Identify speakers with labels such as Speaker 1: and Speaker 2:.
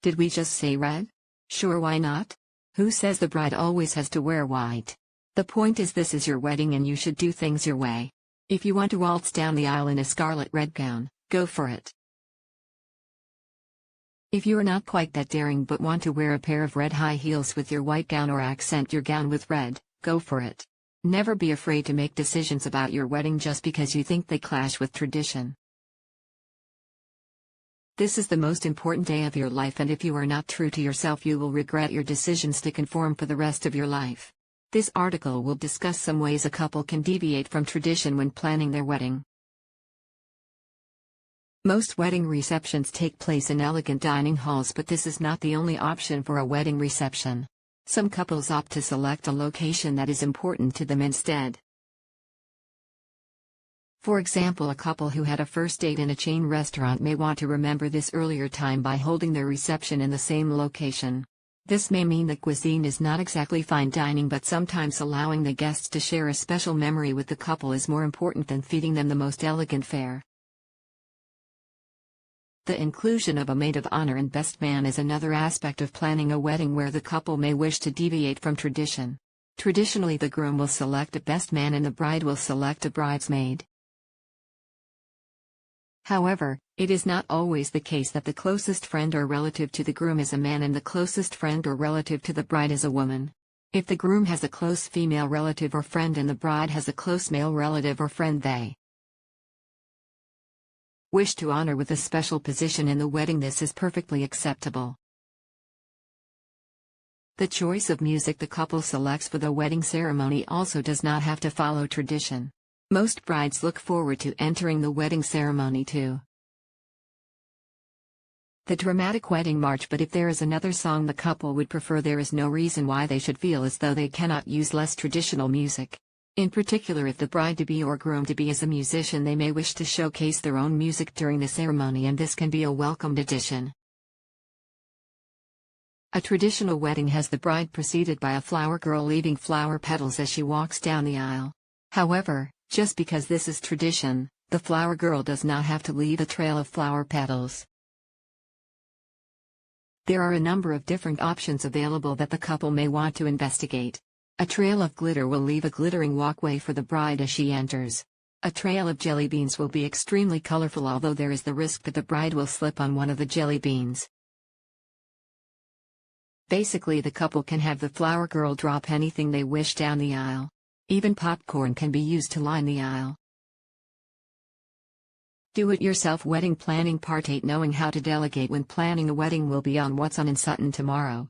Speaker 1: Did we just say red? Sure, why not? Who says the bride always has to wear white? The point is, this is your wedding and you should do things your way. If you want to waltz down the aisle in a scarlet red gown, go for it. If you are not quite that daring but want to wear a pair of red high heels with your white gown or accent your gown with red, go for it. Never be afraid to make decisions about your wedding just because you think they clash with tradition. This is the most important day of your life, and if you are not true to yourself, you will regret your decisions to conform for the rest of your life. This article will discuss some ways a couple can deviate from tradition when planning their wedding. Most wedding receptions take place in elegant dining halls, but this is not the only option for a wedding reception. Some couples opt to select a location that is important to them instead. For example, a couple who had a first date in a chain restaurant may want to remember this earlier time by holding their reception in the same location. This may mean the cuisine is not exactly fine dining, but sometimes allowing the guests to share a special memory with the couple is more important than feeding them the most elegant fare. The inclusion of a maid of honor and best man is another aspect of planning a wedding where the couple may wish to deviate from tradition. Traditionally, the groom will select a best man and the bride will select a bridesmaid. However, it is not always the case that the closest friend or relative to the groom is a man and the closest friend or relative to the bride is a woman. If the groom has a close female relative or friend and the bride has a close male relative or friend they wish to honor with a special position in the wedding, this is perfectly acceptable. The choice of music the couple selects for the wedding ceremony also does not have to follow tradition. Most brides look forward to entering the wedding ceremony to the dramatic wedding march, but if there is another song the couple would prefer, there is no reason why they should feel as though they cannot use less traditional music. In particular, if the bride-to-be or groom-to-be is a musician, they may wish to showcase their own music during the ceremony, and this can be a welcomed addition. A traditional wedding has the bride preceded by a flower girl leaving flower petals as she walks down the aisle. However, just because this is tradition, the flower girl does not have to leave a trail of flower petals. There are a number of different options available that the couple may want to investigate. A trail of glitter will leave a glittering walkway for the bride as she enters. A trail of jelly beans will be extremely colorful, although there is the risk that the bride will slip on one of the jelly beans. Basically, the couple can have the flower girl drop anything they wish down the aisle. Even popcorn can be used to line the aisle. Do-it-yourself wedding planning Part 8. Knowing how to delegate when planning a wedding will be on What's On in Sutton tomorrow.